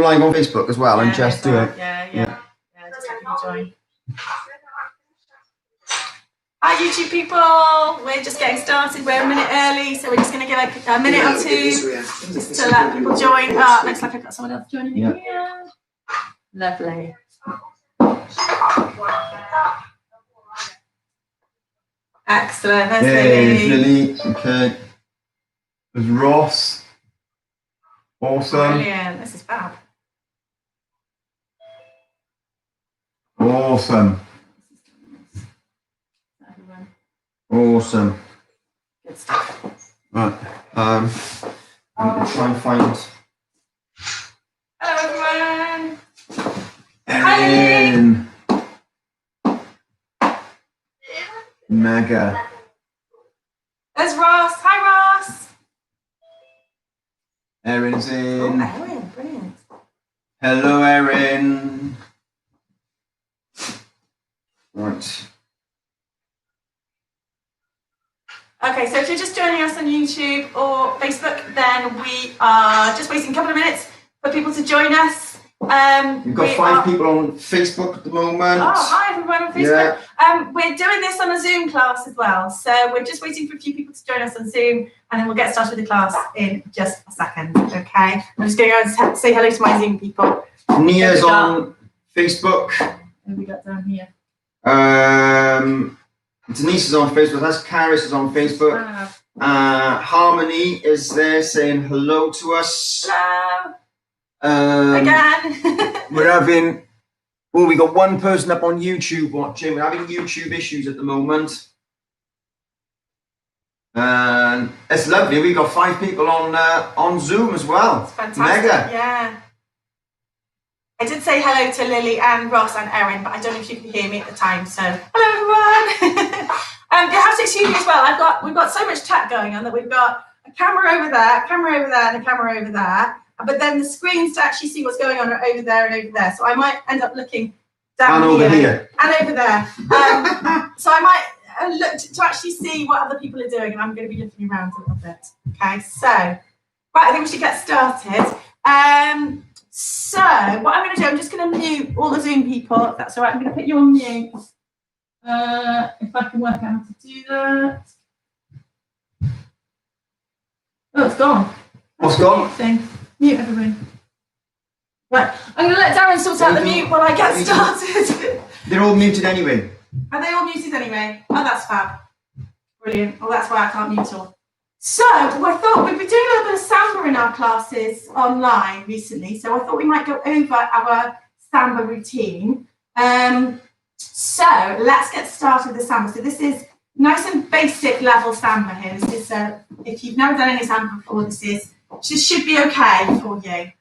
live on Facebook as well, and just do it. Yeah, just let people join. Hi YouTube people, we're just getting started. We're a minute early, so we're just going to give a minute or two just to let people join. Looks like I've got someone else joining me here. Lovely. Excellent. There's Lily. Okay. There's Ross. Awesome. Brilliant. This is fab. Awesome. Awesome. Good stuff. Right. I'm going to try and find. Hello everyone. Erin. Mega. There's Ross. Hi Ross. Erin's in. Oh, Erin, brilliant. Hello, Erin. Right. Okay, so if you're just joining us on YouTube or Facebook, then we are just waiting a couple of minutes for people to join us. We've got 5 people on Facebook at the moment. Oh, hi everyone on Facebook. Yeah. We're doing this on a Zoom class as well, so we're just waiting for a few people to join us on Zoom, and then we'll get started with the class in just a second, okay? I'm just going to go and say hello to my Zoom people. Nia's on Facebook. What have we got down here? Denise is on Facebook. That's Caris is on Facebook. Harmony is there saying hello to us. Hello. Again. We're having. Oh, we got 1 person up on YouTube watching. We're having YouTube issues at the moment. And it's lovely. We've got 5 people on Zoom as well. It's fantastic. Mega. Yeah. I did say hello to Lily and Ross and Erin, but I don't know if you can hear me at the time. So hello everyone. You have to excuse me as well. We've got so much chat going on that we've got a camera over there, and a camera over there. But then the screens to actually see what's going on are over there and over there. So I might end up looking down and over here and over there. So I might look to actually see what other people are doing, and I'm going to be looking around a little bit. Okay, so right, I think we should get started. So what I'm going to do, I'm just going to mute all the Zoom people, if that's all right. I'm going to put you on mute. If I can work out how to do that. Oh, it's gone. What's gone? Thing. Mute everybody. Right, I'm going to let Darren sort out the mute while I get started. They're all muted anyway. Are they all muted anyway? Oh, that's fab. Brilliant. Well, that's why I can't mute all. So I thought we'd be doing a little bit of samba in our classes online recently. So I thought we might go over our samba routine. So let's get started with the samba. So this is nice and basic level samba here. This is, if you've never done any samba before, this should be okay for you.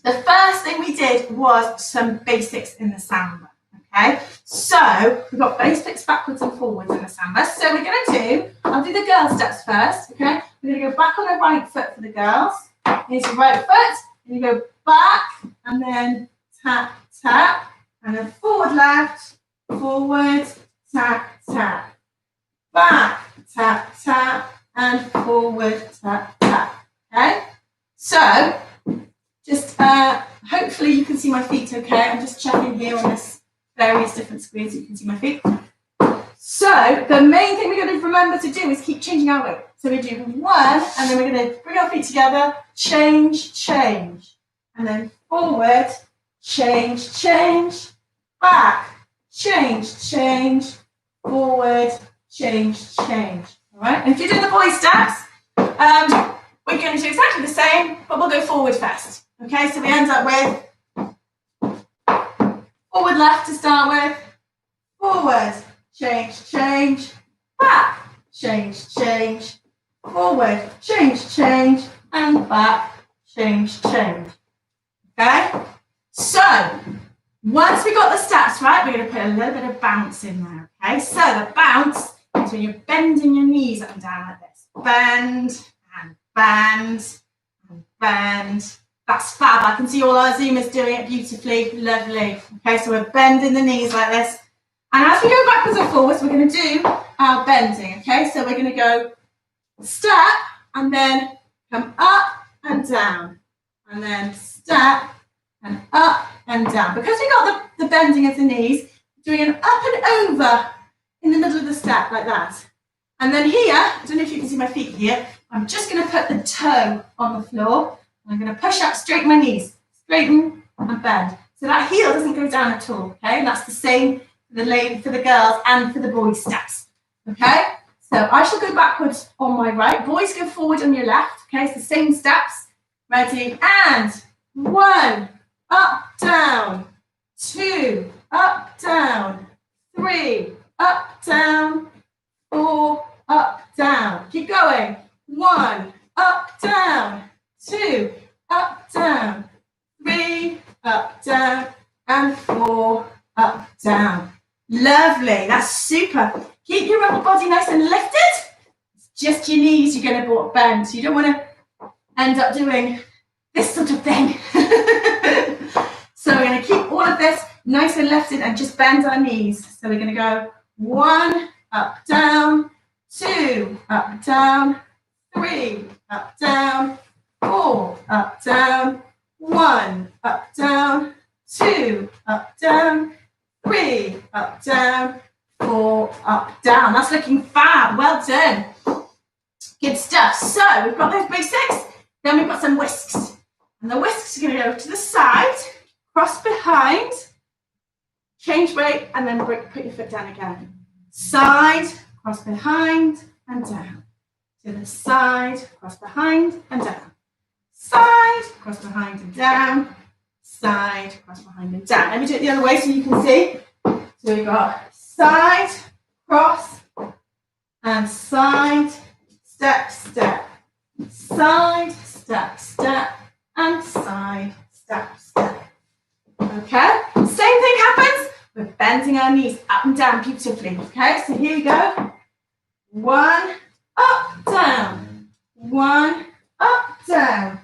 The first thing we did was some basics in the samba. Okay, so we've got basics backwards and forwards in the samba. So we're going to do, I'll do the girl steps first. Okay, we're going to go back on the right foot for the girls. Here's your right foot, and you go back, and then tap, tap, and then forward left, forward, tap, tap, back, tap, tap, and forward, tap, tap. Okay, so just hopefully you can see my feet okay. I'm just checking here on this various different screens so you can see my feet. So the main thing we're going to remember to do is keep changing our weight. So we do 1, and then we're going to bring our feet together, change, change, and then forward, change, change, back, change, change, forward, change, change. All right, and if you're doing the boy steps, we're going to do exactly the same, but we'll go forward first. Okay, so we end up with forward left to start with, forward, change, change, back, change, change, forward, change, change, and back, change, change. Okay? So, once we got the steps right, we're going to put a little bit of bounce in there. Okay? So, the bounce is when you're bending your knees up and down like this. Bend, and bend, and bend. That's fab. I can see all our Zoomers doing it beautifully. Lovely. Okay, so we're bending the knees like this. And as we go backwards and forwards, we're going to do our bending. Okay, so we're going to go step and then come up and down. and then step, and up and down. Because we got the bending of the knees, doing an up and over in the middle of the step like that. And then here, I don't know if you can see my feet here, I'm just going to put the toe on the floor. I'm going to push up, straighten my knees, straighten and bend. So that heel doesn't go down at all, okay? And that's the same for the girls and for the boys' steps, okay? So I shall go backwards on my right. Boys, go forward on your left, okay? It's the same steps. Ready? And 1, up, down, 2, up, down, 3, up, down, 4, up, down. Keep going. 1, up, down, 2, up, down, 3, up, down, and 4, up, down. Lovely. That's super. Keep your upper body nice and lifted. It's just your knees you're going to bend. So you don't want to end up doing this sort of thing. So we're going to keep all of this nice and lifted and just bend our knees. So we're going to go 1, up, down, 2, up, down, 3, up, down, 4, up, down, 1, up, down, 2, up, down, 3, up, down, 4, up, down. That's looking fab. Well done. Good stuff. So we've got those basics. Then we've got some whisks. And the whisks are going to go to the side, cross behind, change weight, and then put your foot down again. Side, cross behind, and down. To the side, cross behind, and down. Side, cross behind, and down. Side, cross behind, and down. Let me do it the other way so you can see. So we've got side, cross, and side, step, step. Side, step, step, and side, step, step. Okay? Same thing happens. We're bending our knees up and down beautifully. Okay? So here we go. 1, up, down. 1, up, down.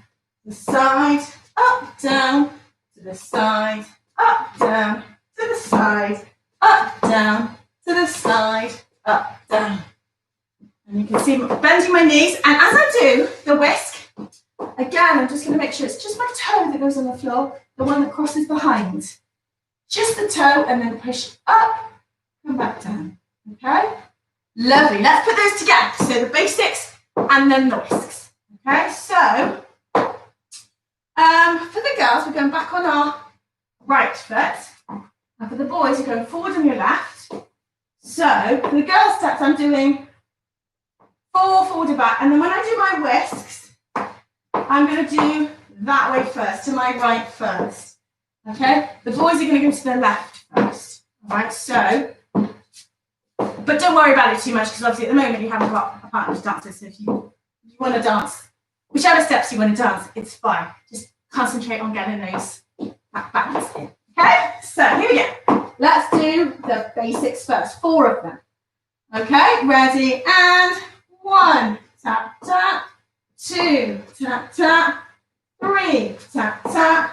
The side, up, down. To the side, up, down. To the side, up, down. To the side, up, down. And you can see me bending my knees. And as I do the whisk, again, I'm just going to make sure it's just my toe that goes on the floor, the one that crosses behind. Just the toe, and then push up, come back down. Okay? Lovely. Let's put those together. So the basics and then the whisks. Okay? So, for the girls, we're going back on our right foot. And for the boys, you're going forward on your left. So, for the girls' steps, I'm doing 4 forward and back. And then when I do my whisks, I'm going to do that way first, to my right first. Okay? The boys are going to go to their left first. All right? So, but don't worry about it too much, because obviously at the moment you haven't got a partner to dance with. So if you want to dance, whichever steps you want to dance, it's fine. Just concentrate on getting those backwards in. Okay? So here we go. Let's do the basics first. 4 of them. Okay? Ready? And 1, tap, tap. 2, tap, tap. 3, tap, tap.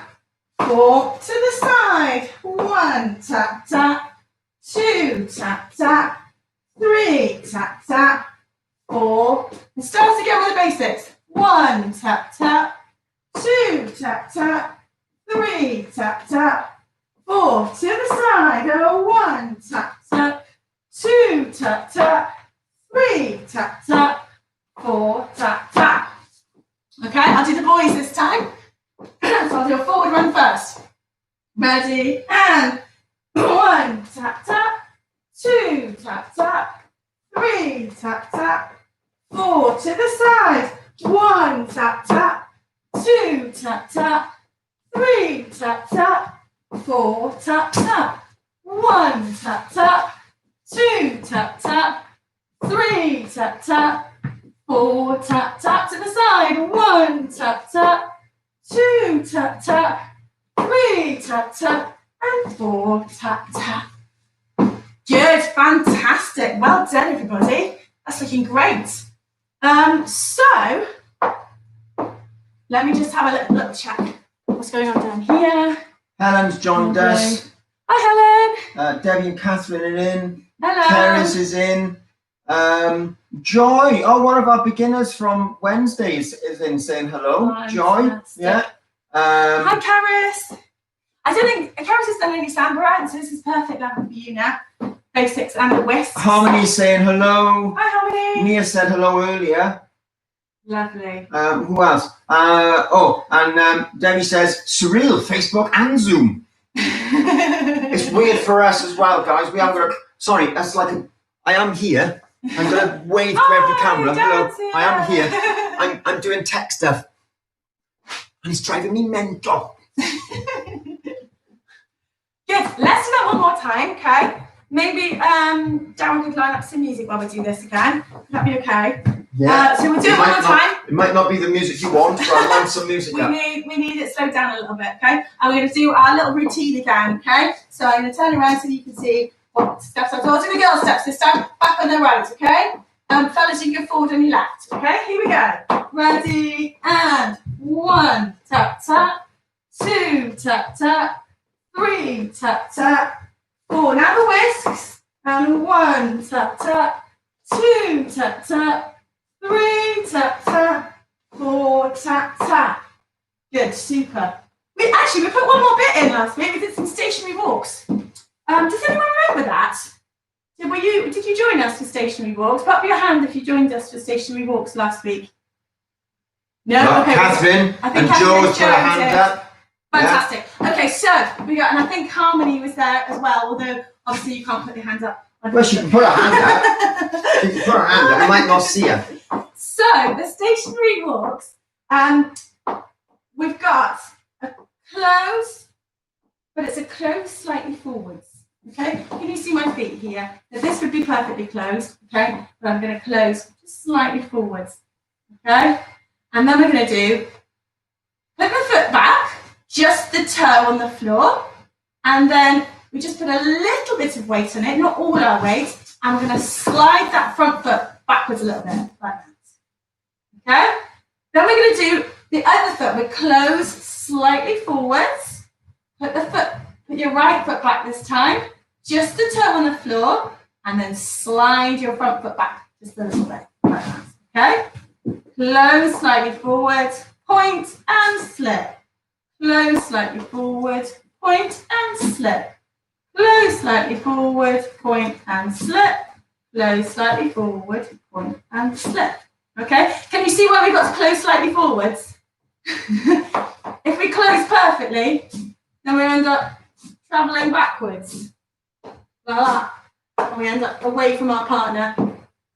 4, to the side. 1, tap, tap. 2, tap, tap. 3, tap, tap. 4. And start again with the basics. 1, tap, tap. 2, tap, tap. 3, tap, tap. 4, to the side. 1, tap, tap. 2, tap, tap. 3, tap, tap. 4, tap, tap. Okay, I'll do the boys this time. So I'll do a forward run first. Ready? And 1, tap, tap. 2, tap, tap. 3, tap, tap. 4, to the side. 1, tap, tap. 2, tap, tap. 3, tap, tap. 4, tap, tap. 1, tap, tap. 2, tap, tap. 3, tap, tap. 4, tap, tap, to the side. 1, tap, tap. 2, tap, tap. 3, tap, tap. And 4, tap, tap. Good, fantastic. Well done, everybody. That's looking great. So, let me just have a little check. What's going on down here? Helen's joined us. Hi, Helen. Debbie and Catherine are in. Hello. Terence is in. Joy, one of our beginners from Wednesdays is in saying hello. Oh, Joy, fantastic. yeah. Hi, Karis. I don't think Karis has done any samba, right? So this is perfect level for you now. Basics and the whisks. Harmony's saying hello. Hi, Harmony. Mia said hello earlier. Lovely. Who else? Debbie says surreal, Facebook and Zoom. It's weird for us as well, guys. We haven't got a. Sorry, that's like I am here. I'm gonna wave to every camera. Hello, I am here. I'm doing tech stuff, and it's driving me mental. Good. Let's do that one more time, okay? Maybe Darren could line up some music while we do this again. Would that be okay? Yeah. So we'll do it one more time. It might not be the music you want, but I want some music. We need it slowed down a little bit, okay? And we're going to do our little routine again, okay? So I'm going to turn around so you can see what steps I'm doing. I'll do the girl steps this time, back on the right, okay? Fellas, you can go forward on your left, okay? Here we go. Ready, and 1, tap, tap, 2, tap, tap, 3, tap, tap, 4. Now the whisks, and 1, tap, tap, 2, tap, tap, 3, tap, tap, 4, tap, tap. Good, super. We put one more bit in last week. We did some stationary walks. Does anyone remember that? Did you join us for stationary walks? Put up your hand if you joined us for stationary walks last week. No, okay. Catherine and Joe's put a hand up. Fantastic. Yeah. Okay, so and I think Harmony was there as well, although obviously you can't put your hands up. Well, she can put her hand up. She can put her hand up. I might not see her. So the stationary walks, we've got a close, but it's a close slightly forwards. Okay, can you see my feet here? Now this would be perfectly closed. Okay, but I'm going to close just slightly forwards. Okay, and then we're going to do put the foot back, just the toe on the floor, and then we just put a little bit of weight on it, not all our weight, and we're going to slide that front foot backwards a little bit, like that. Okay? Then we're going to do the other foot. We close slightly forwards, put your right foot back this time, just the toe on the floor, and then slide your front foot back just a little bit, like that. Okay? Close slightly forward, point and slip. Close slightly forward, point and slip. Close slightly forward, point and slip. Close slightly forward, point and slip. Okay, can you see where we got to close slightly forwards? If we close perfectly, then we end up travelling backwards. Like that. And we end up away from our partner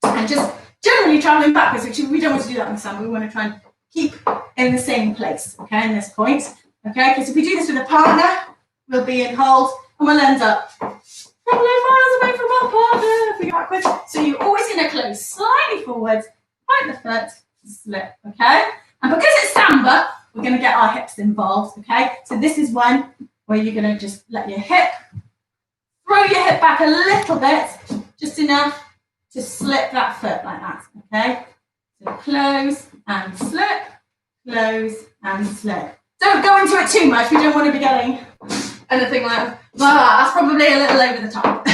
and just generally travelling backwards, which we don't want to do that in the summer. We want to try and keep in the same place, okay, in this point. Okay, because if we do this with a partner, we'll be in hold and we'll end up travelling miles away from our partner if we go backwards. So you're always going to close slightly forwards, point the foot, slip, okay? And because it's samba, we're going to get our hips involved, okay? So this is one where you're going to just let your hip, throw your hip back a little bit, just enough to slip that foot like that, okay? So close and slip, close and slip. Don't go into it too much. We don't want to be getting anything like that. That's probably a little over the top.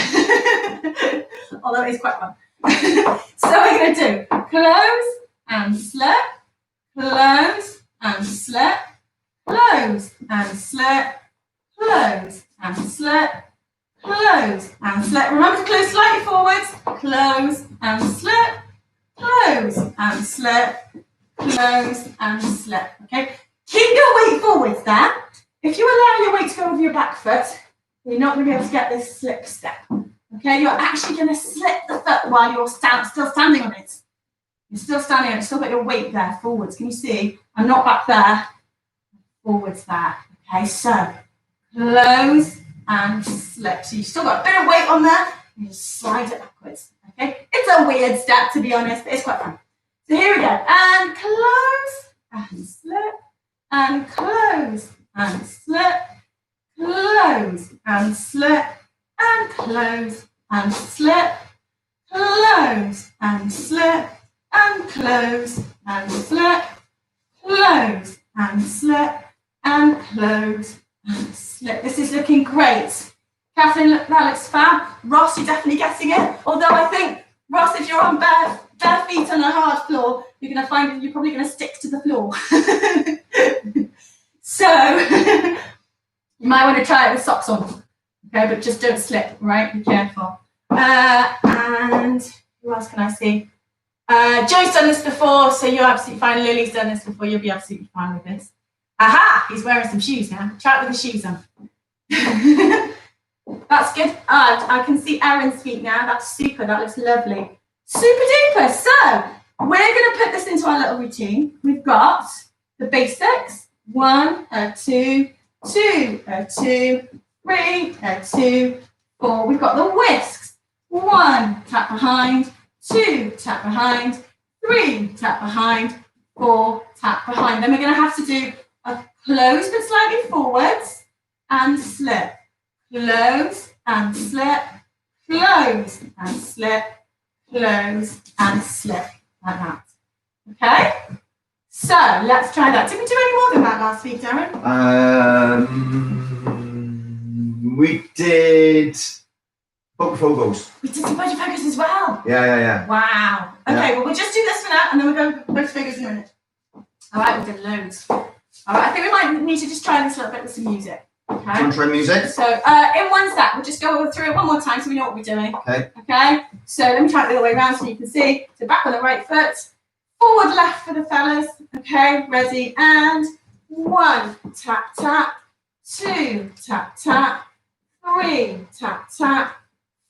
Although it is quite fun. So we're going to do close and slip, close and slip, close and slip, close and slip, close and slip. Remember to close slightly forwards, close and slip, close and slip, close and slip. Okay? Keep your weight forwards there. If you allow your weight to go over your back foot, you're not going to be able to get this slip step. Okay, you're actually going to slip the foot while you're still standing on it. You're still standing on it, still got your weight there, forwards. Can you see? I'm not back there, forwards there. Okay, so close and slip. So you've still got a bit of weight on there, and you just slide it backwards. Okay, it's a weird step to be honest, but it's quite fun. So here we go, and close and slip, and close and slip, close and slip, and close and slip, close and slip, and close and slip, close and slip, and close and slip. This is looking great. Catherine, that looks fab. Ross, you're definitely getting it. Although I think, Ross, if you're on bare feet on a hard floor, you're going to find you're probably going to stick to the floor. So you might want to try it with socks on, okay, but just don't slip, right? Be careful. And who else can I see? Joe's done this before, so you're absolutely fine. Lily's done this before, you'll be absolutely fine with this. Aha! He's wearing some shoes now. Try it with the shoes on. That's good. I can see Aaron's feet now. That's super. That looks lovely. Super duper. So we're going to put this into our little routine. We've got the basics. 1, 2, 2, 2, 3, 2, 4. We've got the whisks. 1, tap behind. 2, tap behind. 3, tap behind. 4, tap behind. Then we're going to have to do a close but slightly forwards and slip. Close and slip. Close and slip. Close and slip. Like that. Okay? So let's try that. Did we do any more than that last week, Darren? We did Book Fogos. We did some budget focus as well. Yeah. Wow. Okay, well, we'll just do this for now and then we'll go budget focus in a minute. All right, we did loads. All right, I think we might need to just try this a little bit with some music. Okay. Do you want to try music? So in one step, we'll just go through it one more time so we know what we're doing. Okay. So let me try it the other way around so you can see. So back on the right foot, forward left for the fellas. Okay, ready, and 1, tap, tap, 2, tap, tap, 3, tap, tap,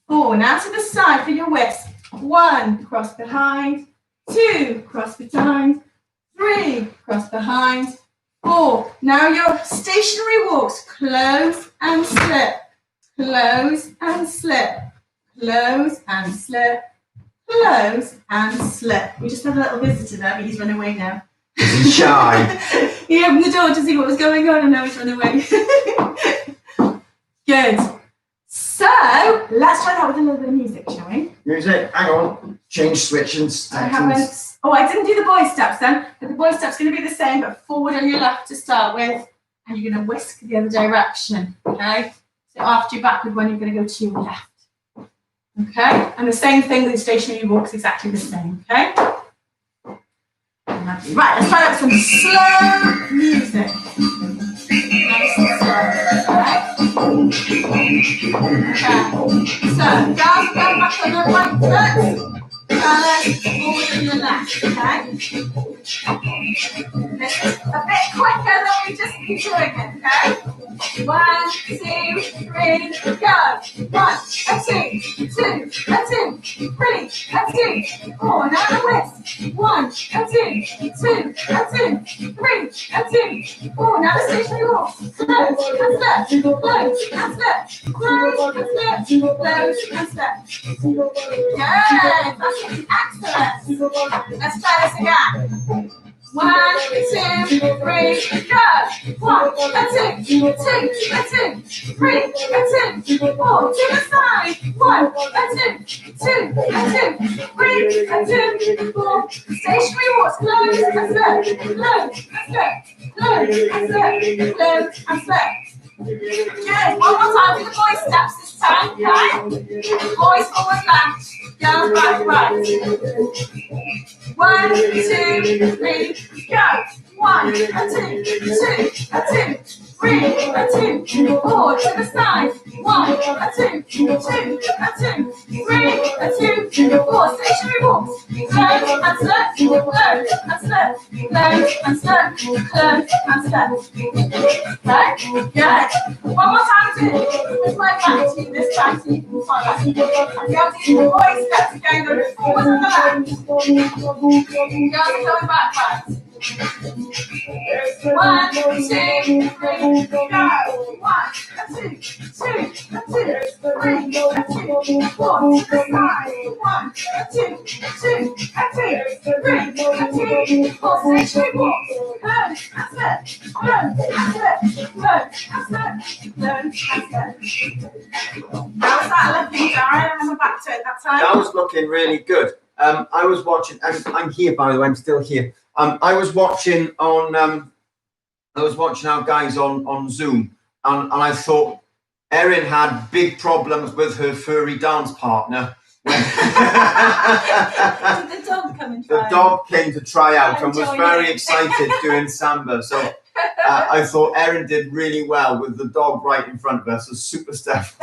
4. Now to the side for your whisk. 1, cross behind, 2, cross behind, 3, cross behind, 4. Now your stationary walks, close and slip, close and slip, close and slip, close and slip. We just had a little visitor there, but he's run away now. He's shy. He opened the door to see what was going on and now he's run away. Good. So let's try that with a little bit of music, shall we? Music, hang on. Change switch and steps. I didn't do the boy steps then, but the boy steps going to be the same, but forward on your left to start with, and you're going to whisk the other direction, okay? So after your backward one, you're going to go to your left, okay? And the same thing with the stationary walks, exactly the same, okay? Lovely. Right, let's try that with some slow music. Nice and slow, okay? So, guys, go back on the right foot. Forward on your left, okay? This is a bit quicker than we just been doing it, okay? 1, 2, 3, go. 1, 2, 2, 2, 3, 2, 4. Now the whisk. 1, 2, 2, 2, 3, 2, 4. Now the stationary walk. Close and slip, close and slip, close and slip, close and slip. Good. Excellent. Let's try this again. 1, 2, 3, go. 1, 2, 2, 2, 3, 2, 4. To the side. 1, 2, 2, 2, 3, 2, 4. Stationary walks. Close and slip. Close and slip. Close and slip. Close and slip. Good. One more time with the boy steps this time. Okay. Boys forward left. Girls back right. 1, 2, 3, go. 1, 2, 2, 2, 3, 2, 4. To the side. 1, 2, 2, 2, 3, 2, 4. Stationary walks. Close and slip. Close and slip. Close and slip. Close and slip. Okay. Good. One more time to this way back to this side so you can follow. And you have to do the boy steps again, go forward on the left. Girls going backwards. 1, 2, 3, go. 1, 2, 2, 2, 3, 2, 4. To the side. 1, 2, 2, 2, 3, 2, 4. Stationary walk. Close and slip. Close and slip. Close and slip. Close and slip. How was that looking, Darren? And we're back to it that time. That was looking really good. I was watching, and I'm here by the way. I'm still here. I was watching our guys on Zoom, and I thought Erin had big problems with her furry dance partner. Did the dog come and try? The dog came to try out and was enjoying very it. excited doing samba. So I thought Erin did really well with the dog right in front of us. So super stuff.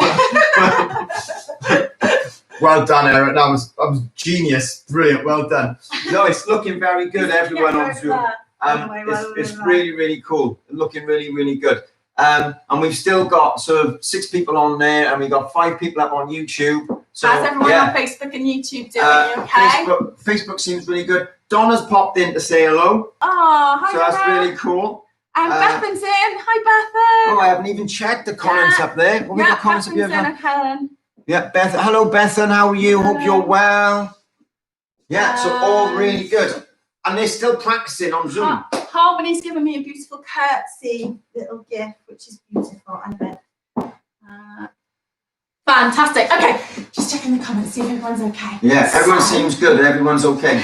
Well done, Erin. That was genius. Brilliant. Well done. No, it's looking very good, everyone on Zoom. It's really, really cool. Looking really, really good. And we've still got sort of 6 people on there, and we've got 5 people up on YouTube. So how's everyone on Facebook and YouTube doing? Okay? Facebook seems really good. Donna's popped in to say hello. Oh, hi. So that's really cool. And Bethan's in. Hi, Bethan. Oh, I haven't even checked the comments up there. What we got comments up here? Helen. Yeah, Beth. Hello, Bethan. How are you? Hope you're well. Yeah, so all really good. And they're still practicing on Zoom. Harmony's given me a beautiful curtsy little gift, which is beautiful. I bet. Fantastic. Okay, just checking the comments, see if everyone's okay. Yeah, everyone seems good. Everyone's okay.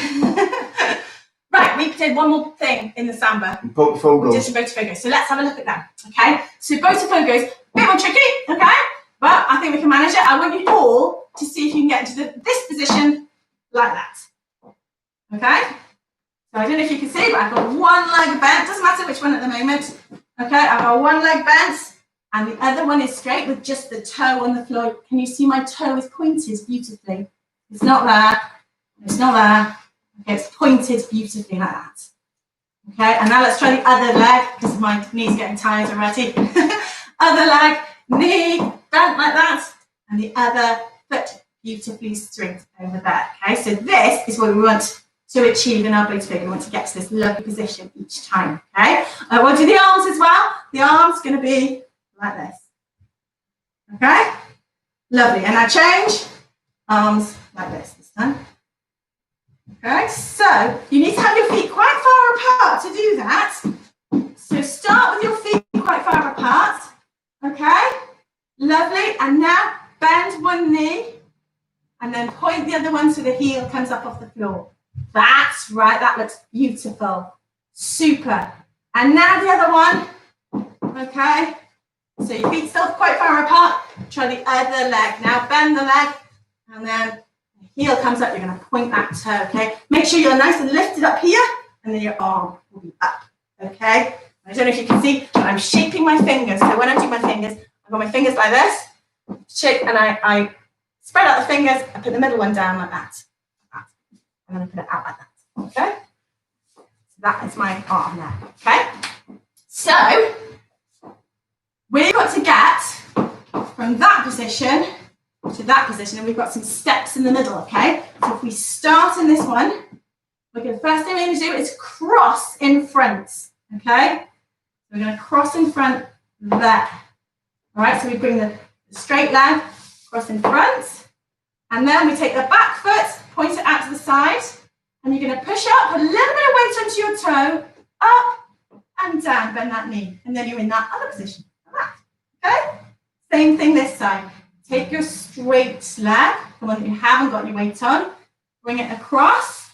Right, we did one more thing in the samba. Botafogos. We did some Botafogos. So let's have a look at them. Okay, so Botafogos, a bit more tricky, okay? But I think we can manage it. I want you all to see if you can get into this position like that. Okay? So I don't know if you can see, but I've got one leg bent. Doesn't matter which one at the moment. Okay, I've got one leg bent and the other one is straight with just the toe on the floor. Can you see my toe is pointed beautifully? It's not there. It's not there. Okay, it's pointed beautifully like that. Okay, and now let's try the other leg because my knee's getting tired already. Other leg, knee bent like that, and the other foot beautifully straight over there. Okay, so this is what we want to achieve in our Botafogo. We want to get to this lovely position each time. Okay, we'll do the arms as well. The arms going to be like this. Okay, lovely. And now change arms like this time. Okay, so you need to have your feet quite far apart to do that. So start with your feet quite far apart. Okay, lovely. And now bend one knee and then point the other one so the heel comes up off the floor. That's right, that looks beautiful. Super. And now the other one. Okay, so your feet still quite far apart. Try the other leg. Now bend the leg and then the heel comes up. You're going to point that toe, okay? Make sure you're nice and lifted up here and then your arm will be up, okay? I don't know if you can see, but I'm shaping my fingers. So when I do my fingers, I've got my fingers like this, shape, and I spread out the fingers, I put the middle one down like that. And then I put it out like that, okay? So that is my arm there, okay? So we've got to get from that position to that position, and we've got some steps in the middle, okay? So if we start in this one, the first thing we're going to do is cross in front, okay? We're going to cross in front there. All right, so we bring the straight leg, cross in front, and then we take the back foot, point it out to the side, and you're going to push up, put a little bit of weight onto your toe, up and down, bend that knee, and then you're in that other position, like that, okay? Same thing this side. Take your straight leg, the one that you haven't got your weight on, bring it across,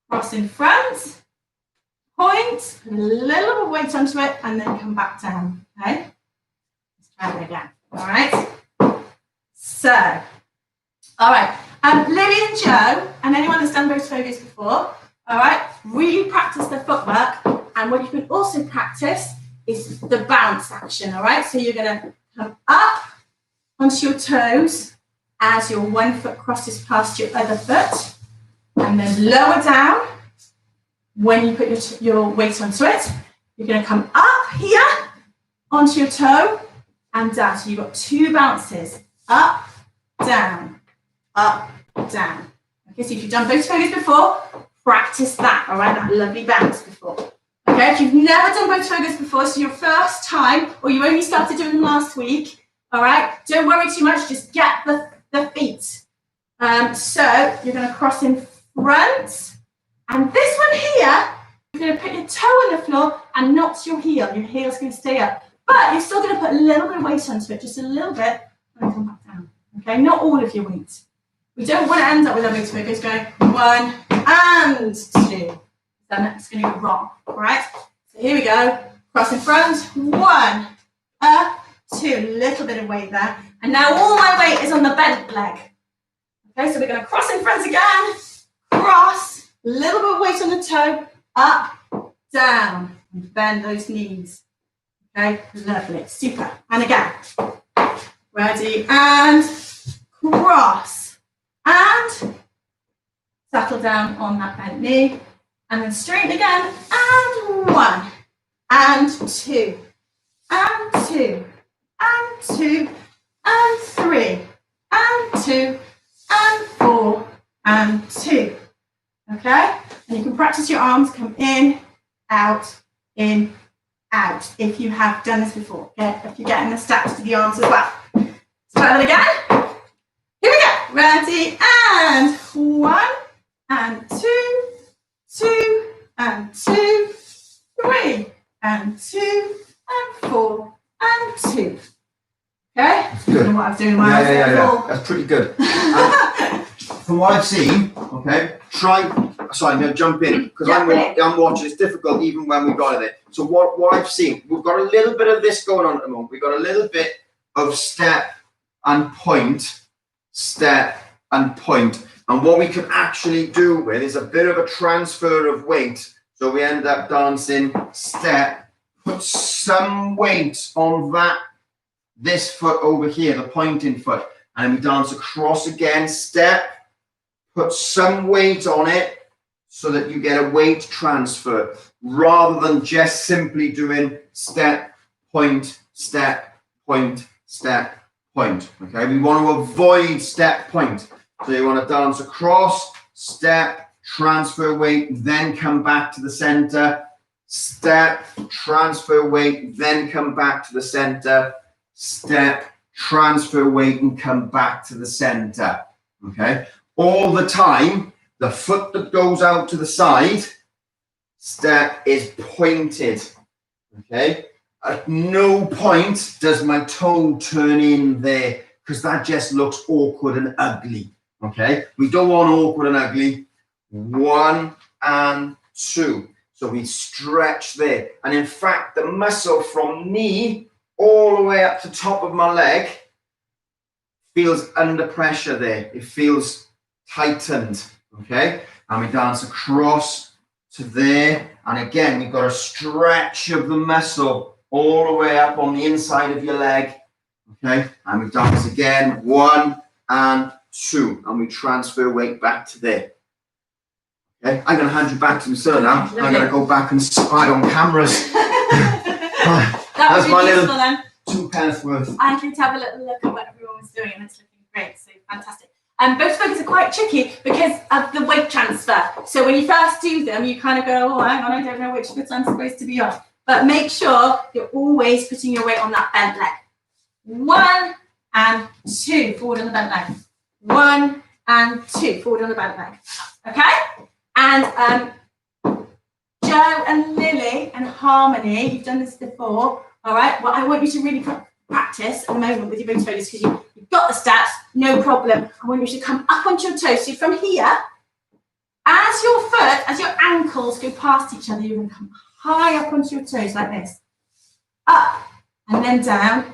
cross in front, point, put a little bit of weight onto it, and then come back down, okay? Let's try it again, all right? So, all right, Lily and Joe, and anyone that's done Botafogos before, all right, really practice the footwork, and what you can also practice is the bounce action, all right? So you're gonna come up onto your toes as your one foot crosses past your other foot, and then lower down when you put your weight onto it. You're going to come up here onto your toe and down. So you've got 2 bounces, up, down, up, down. Okay, so if you've done Botafogos before, practice that, all right, that lovely bounce before. Okay, if you've never done Botafogos before, so your first time, or you only started doing them last week, all right, don't worry too much, just get the feet. So you're going to cross in front, and this one here, you're going to put your toe on the floor and not your heel. Your heel's going to stay up, but you're still going to put a little bit of weight onto it, just a little bit, and then come back down. Okay, not all of your weight. We don't want to end up with our Botafogos going 1 and 2. Then it's going to go wrong. All right, so here we go. Cross in front, 1, up, 2, little bit of weight there. And now all my weight is on the bent leg. Okay, so we're going to cross in front again, cross, little bit of weight on the toe, up, down, and bend those knees. Okay, lovely, super. And again, ready, and cross, and settle down on that bent knee, and then straighten again, and 1, and 2, and 2, and 2, and 3, and 2, and 4, and 2. Okay, and you can practice your arms, come in, out, if you have done this before. Okay? If you're getting the steps to the arms as well. Let's try that again. Here we go. Ready, and 1, and 2, 2, and 2, 3, and 2, and 4, and 2. Okay? That's good. I don't know what I'm doing. Yeah. That's pretty good. From what I've seen, okay, I'm going to jump in because I'm watching. It's difficult even when we've got it there. So what I've seen, we've got a little bit of this going on at the moment. We've got a little bit of step and point, step and point. And what we can actually do with is a bit of a transfer of weight. So we end up dancing step, put some weight on this foot over here, the pointing foot. And then we dance across again, step, put some weight on it so that you get a weight transfer rather than just simply doing step, point, step, point, step, point. Okay, we want to avoid step, point. So you want to dance across, step, transfer weight, then come back to the center, step, transfer weight, then come back to the center, step, transfer weight, and come back to the center. Okay, all the time, the foot that goes out to the side, step, is pointed. Okay, at no point does my toe turn in there because that just looks awkward and ugly. Okay, we don't want awkward and ugly. 1 and 2. So we stretch there. And in fact, the muscle from knee all the way up to top of my leg feels under pressure there. It feels tightened. Okay, and we dance across to there. And again, we've got a stretch of the muscle all the way up on the inside of your leg. Okay, and we dance again. 1 and 2, and we transfer weight back to there. Okay, I'm going to hand you back to Lucilla now. I'm going to go back and spy on cameras. That's my little then. 2 pence worth. I can have a little look at what everyone was doing, and it's looking great. So fantastic. And both focus are quite tricky because of the weight transfer. So when you first do them, you kind of go, oh, hang on, I don't know which foot I'm supposed to be on. But make sure you're always putting your weight on that bent leg. 1 and 2, forward on the bent leg. 1 and 2, forward on the bent leg. Okay? And Joe and Lily and Harmony, you've done this before, all right? Well, I want you to really practice at the moment with your both toes because you've got the steps, no problem. I want you to come up onto your toes. So from here, as your ankles go past each other, you're going to come high up onto your toes like this. Up, and then down,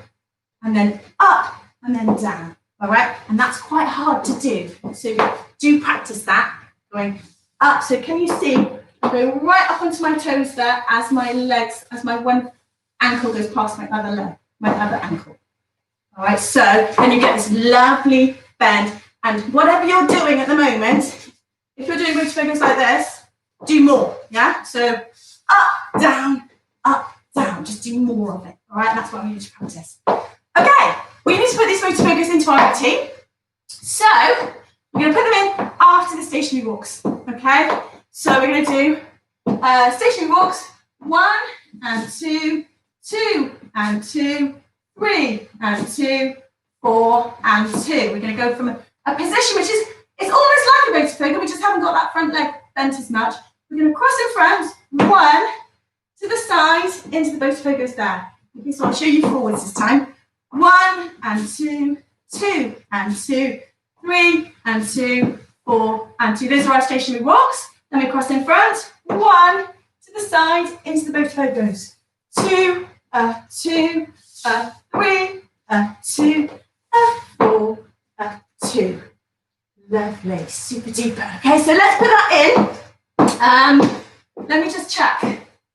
and then up, and then down. All right, and that's quite hard to do. So do practice that, going up. So can you see, I'm going right up onto my toes there as my one ankle goes past my other leg, my other ankle. All right, so then you get this lovely bend. And whatever you're doing at the moment, if you're doing motor fingers like this, do more, yeah? So up, down, just do more of it. All right, that's what we need to practice. Okay. We need to put these motor focus into our routine. So we're going to put them in after the stationary walks. Okay. So we're going to do stationary walks. 1 and 2, 2 and 2, 3 and 2, 4 and 2. We're going to go from a position which is it's almost like a motor figure. We just haven't got that front leg bent as much. We're going to cross in front, 1 to the side, into the motor figures there. Okay, so I'll show you forwards this time. 1 and 2, 2 and 2, 3 and 2, 4 and 2. Those are our stationary walks. Then we cross in front, 1 to the side, into the both focus. 2, 2, 3, 2, 4, 2. Lovely, super duper. Okay, so let's put that in. Let me just check.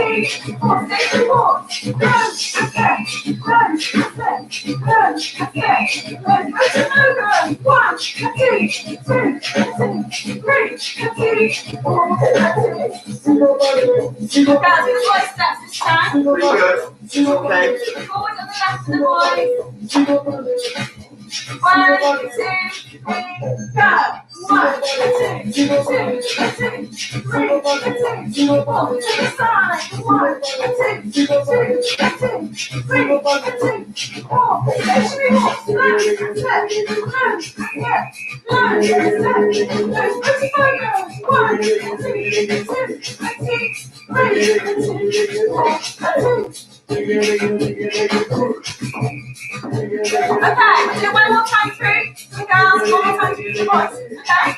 Pretty good. Okay. Forward on the left of the boys. 1, 2, 3, go. 1, 2, 2, 2, 3, 4 to the side. 1, 2, 2, 2, 3, 4. Stationary walk. Learn, step, learn, yeah, learn, step, those pretty photos. 1, 2, 3, 4, 2. Okay, do one more time through the girls, one more time through the boys. Okay?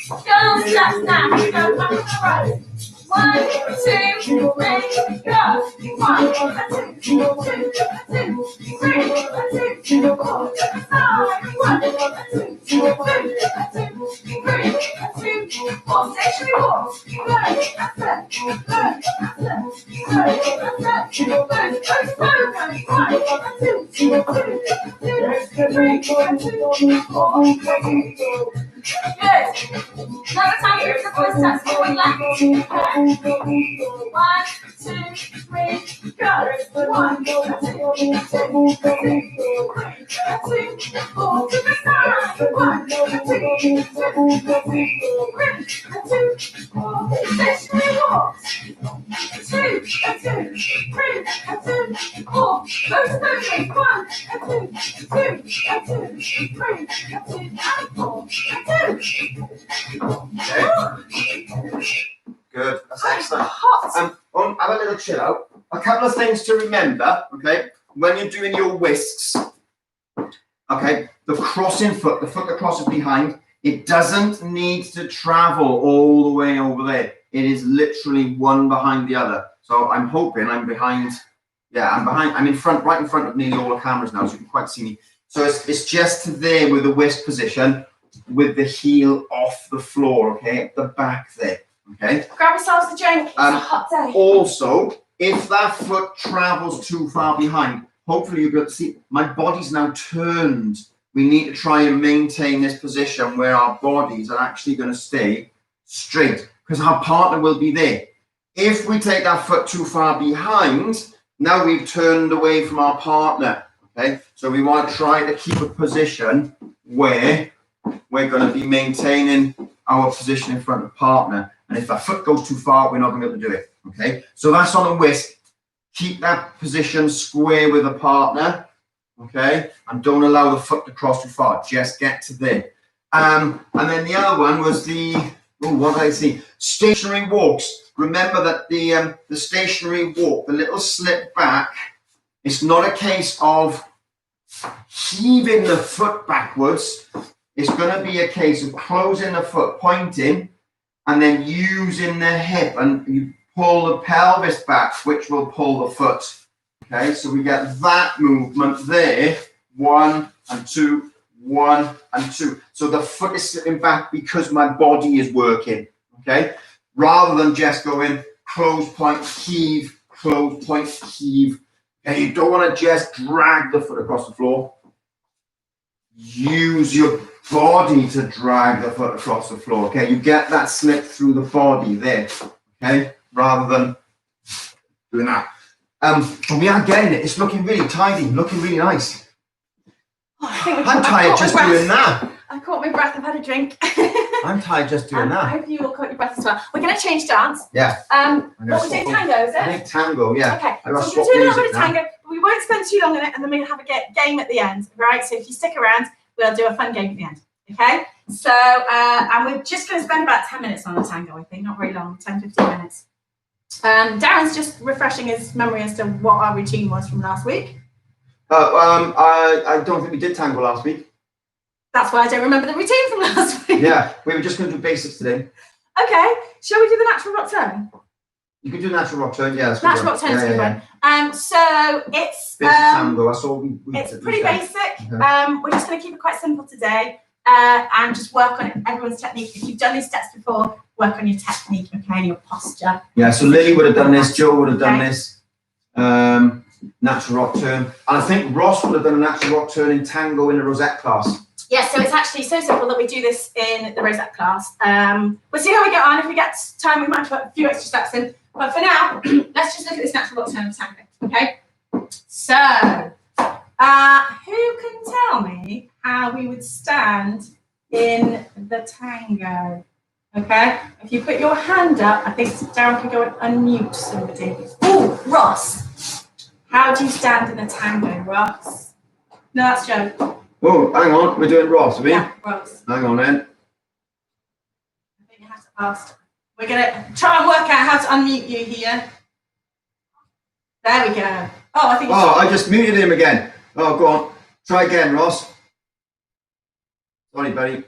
Girls, steps now. Go back to the right. 1, 2, 3, go. 1, 2, 2, 2, 3, 4 to the side. 1, 2, 2, 2, 3, 4. Stationary walk. Learn, that's it. Learn, that's it. Learn, that's it. Learn, those photos. 1, 2, 2, 2, 3, 4. Another time here is the first steps going left. 1, 2, 3, go. 1, 2, 3, 4 to the side. 1, 2, 3, 4. Stationary walks. 2, 3, 4. Those are those. 1, 2, 3, 4, 2. Good. That's excellent. Have a little chill out. A couple of things to remember, okay, when you're doing your whisks, okay, the crossing foot, the foot that crosses behind, it doesn't need to travel all the way over there. It is literally one behind the other. So I'm hoping I'm behind, I'm in front, right in front of nearly all the cameras now, so you can quite see me. So it's just there with the whisk position, with the heel off the floor, okay, at the back there, okay? Grab yourselves a drink, it's a hot day. Also, if that foot travels too far behind, hopefully you'll be able to see, my body's now turned. We need to try and maintain this position where our bodies are actually going to stay straight, because our partner will be there. If we take that foot too far behind, now we've turned away from our partner, okay? So we want to try to keep a position where we're going to be maintaining our position in front of the partner. And if that foot goes too far, we're not going to be able to do it, okay? So that's on a whisk. Keep that position square with a partner, okay? And don't allow the foot to cross too far. Just get to there. And then the other one was what did I see? Stationary walks. Remember that the stationary walk, the little slip back, it's not a case of heaving the foot backwards. It's going to be a case of closing the foot, pointing, and then using the hip, and you pull the pelvis back, which will pull the foot. Okay, so we get that movement there. 1 and 2, 1 and 2. So the foot is slipping back because my body is working. Okay, rather than just going close point, heave, close point, heave. And you don't want to just drag the foot across the floor. Use your body to drag the foot across the floor. Okay, you get that slip through the body there. Okay, rather than doing that. But we are getting it. It's looking really tidy, looking really nice. I'm tired just doing that. I caught my breath. I've had a drink. I'm tired just doing that. I hope you all caught your breath as well. We're going to change dance. Yeah. What we're doing tango, is it? I think tango, yeah. Okay. So we're doing a little bit of tango. We won't spend too long on it, and then we're going to have a game at the end, right? So if you stick around, we'll do a fun game at the end. Okay? So, and we're just going to spend about 10 minutes on the tango, I think. Not very long, 10, 15 minutes. Darren's just refreshing his memory as to what our routine was from last week. I don't think we did tango last week. That's why I don't remember the routine from last week. Yeah, we were just going to do basics today. Okay, shall we do the natural rock turn? You can do natural rock turn, yeah. Natural rock turn is a good one. So it's tango. That's all it's pretty basic. Okay. We're just going to keep it quite simple today, and just work on everyone's technique. If you've done these steps before, work on your technique, okay, and your posture. Yeah. So Lily would have done this. Joe would have done this. Natural rock turn, and I think Ross would have done a natural rock turn in tango in the Rosette class. Yeah, so it's actually so simple that we do this in the Rosette class. We'll see how we get on. If we get time, we might put a few extra steps in. But for now, let's just look at this natural rock turn of tango, okay? So, who can tell me how we would stand in the tango? Okay? If you put your hand up, I think Darren can go and unmute somebody. Oh, Ross. How do you stand in a tango, Ross? No, that's Joe. Oh, hang on. We're doing Ross, are we? Yeah, Ross. Hang on then. I think you have to ask. We're going to try and work out how to unmute you here. There we go. Oh, I think. Oh, I just muted him again. Oh, go on. Try again, Ross. Sorry, buddy.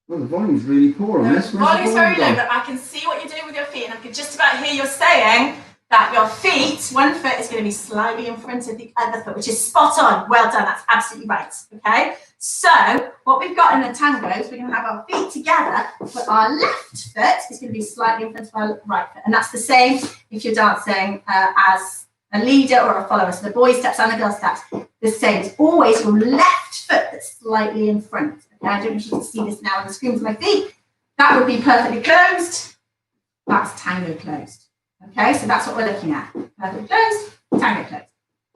Well, the volume's really poor on this. The volume's very low, but I can see what you're doing with your feet, and I can just about hear you saying that your feet, one foot is going to be slightly in front of the other foot, which is spot on. Well done. That's absolutely right. Okay. So what we've got in the tango is we're going to have our feet together, but our left foot is going to be slightly in front of our right foot, and that's the same if you're dancing as a leader or a follower. So the boy steps and the girl steps, the same. It's always your left foot that's slightly in front. Okay, I don't know if you can see this now on the screen with my feet. That would be perfectly closed. That's tango closed. Okay, so that's what we're looking at. Perfectly closed, tango closed.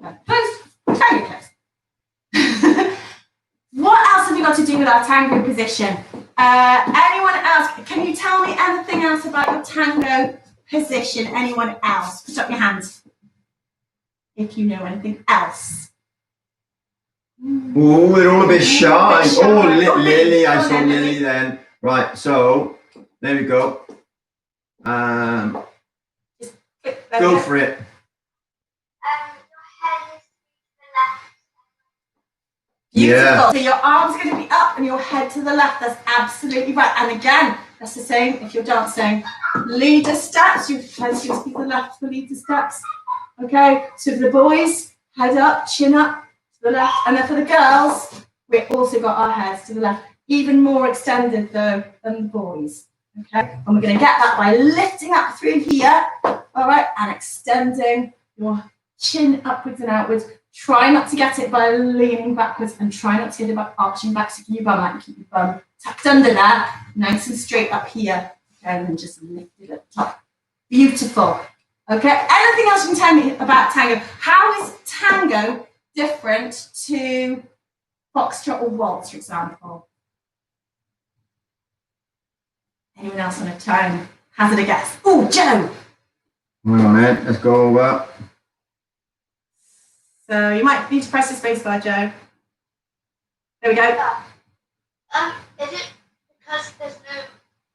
Perfectly closed, tango closed. What else have we got to do with our tango position? Anyone else? Can you tell me anything else about your tango position? Anyone else? Put up your hands if you know anything else. Oh, they're all a bit shy. Oh, Lily, I saw Lily then. Right, so there we go. Go for it. Beautiful. Yeah. So your arms are going to be up and your head to the left. That's absolutely right. And again, that's the same if you're dancing leader steps. Your head's going to be to the left for leader steps. Okay. So for the boys, head up, chin up to the left. And then for the girls, we've also got our heads to the left. Even more extended though than the boys. Okay. And we're going to get that by lifting up through here. All right. And extending your chin upwards and outwards. Try not to get it by leaning backwards and try not to get it by arching back. So keep your bum out and keep your bum tucked under there, nice and straight up here. Okay, and then just lift it at the top. Beautiful. Okay, anything else you can tell me about tango? How is tango different to foxtrot or waltz, for example? Anyone else want to try and hazard a guess? Oh, Joe. Hang on, Ed. Let's go over. So you might need to press the space bar, Joe. There we go. Is it because there's no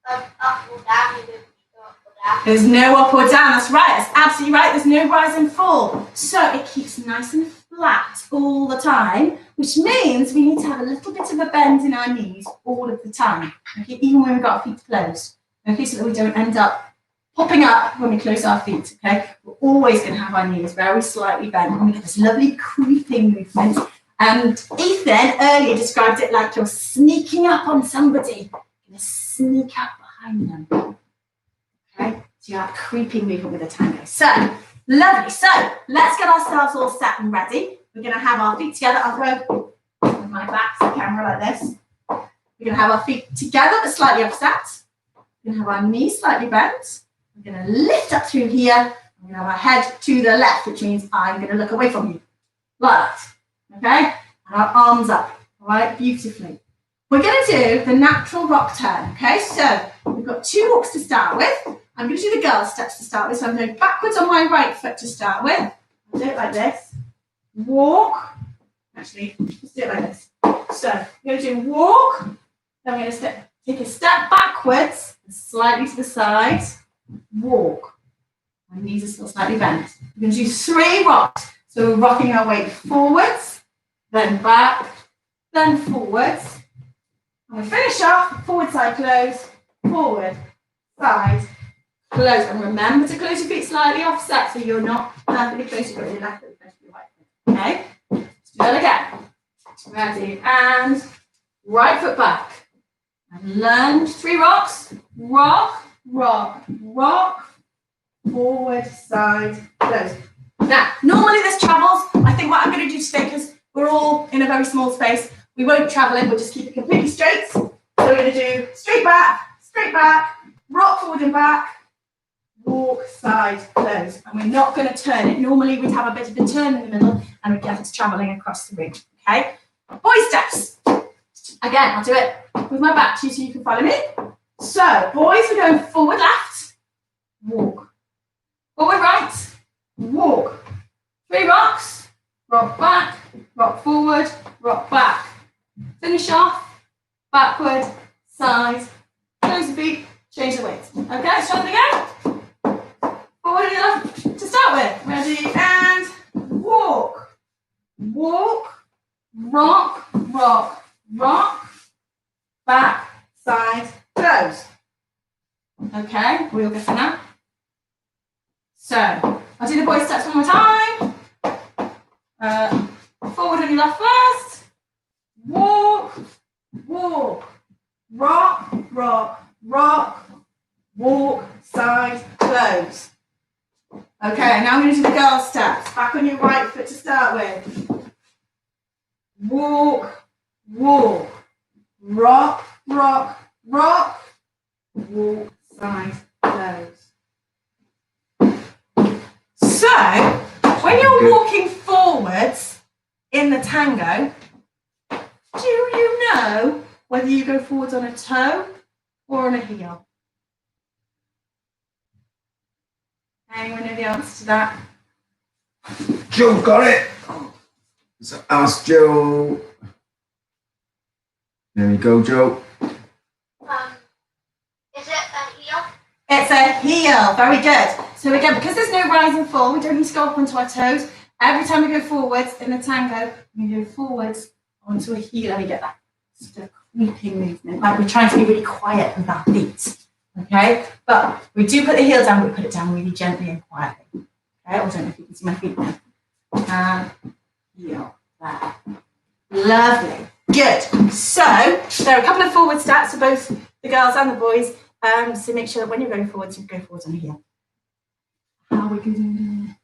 up or down? You don't go up or down? There's no up or down. That's right. That's absolutely right. There's no rise and fall. So it keeps nice and flat all the time, which means we need to have a little bit of a bend in our knees all of the time. Okay, even when we've got our feet closed. Okay, so that we don't end up popping up when we close our feet, okay? We're always going to have our knees very slightly bent. And we get this lovely creeping movement. And Ethan earlier described it like you're sneaking up on somebody. You're going to sneak up behind them. Okay? So you have creeping movement with a tango. So, lovely. So, let's get ourselves all set and ready. We're going to have our feet together. I'll go with my back to the camera like this. We're going to have our feet together but slightly offset. We're going to have our knees slightly bent. We're going to lift up through here. We're going to have our head to the left, which means I'm going to look away from you. Like that. Okay? And our arms up. All right? Beautifully. We're going to do the natural rock turn. Okay? So we've got 2 walks to start with. I'm going to do the girl steps to start with. So I'm going backwards on my right foot to start with. I'll do it like this. Walk. Actually, let's do it like this. So we're going to do walk. Then we're going to take a step backwards and slightly to the side. Walk. My knees are still slightly bent. We're going to do 3 rocks. So we're rocking our way forwards, then back, then forwards. And we finish off, forward side close, forward, side, close. And remember to close your feet slightly offset so you're not perfectly close. You've got your left foot close to your right foot. Okay? Let's do that again. Ready, and right foot back. And lunge, 3 rocks, rock, rock, rock, forward, side, close. Now, normally this travels. I think what I'm going to do today, because we're all in a very small space, we won't travel it, we'll just keep it completely straight. So we're going to do straight back, rock forward and back, walk, side, close. And we're not going to turn it. Normally we'd have a bit of a turn in the middle and we'd get it traveling across the room. Okay? Boy steps. Again, I'll do it with my back to you so you can follow me. So, boys, we're going forward left, walk. Forward right, walk. 3 rocks, rock back, rock forward, rock back. Finish off, backward, side, close the feet, change the weight. Okay, let's try it again. Forward and left to start with. Ready, and walk. Walk, rock, rock, rock, back, side, close. Okay, we'll go for now. So, I'll do the boy steps one more time. Forward on your left first. Walk, walk, rock, rock, rock, walk, side, close. Okay, now I'm going to do the girl steps. back on your right foot to start with. Walk, walk, rock, rock, rock, walk, side, close. So, when you're walking forwards in the tango, do you know whether you go forwards on a toe or on a heel? Anyone know the answer to that? Joe got it. So ask Joe. There we go, Joe. Is it a heel? It's a heel. Very good. So again, because there's no rise and fall, we don't need to go up onto our toes. Every time we go forwards in the tango, we go forwards onto a heel and we get that sort of creeping movement. Like we're trying to be really quiet with our feet. Okay? But we do put the heel down, but we put it down really gently and quietly. Okay? I don't know if you can see my feet now. And heel. There. Lovely. Good. So there are a couple of forward steps for both the girls and the boys. So make sure that when you're going forwards, you go forwards on the heel. How are we going?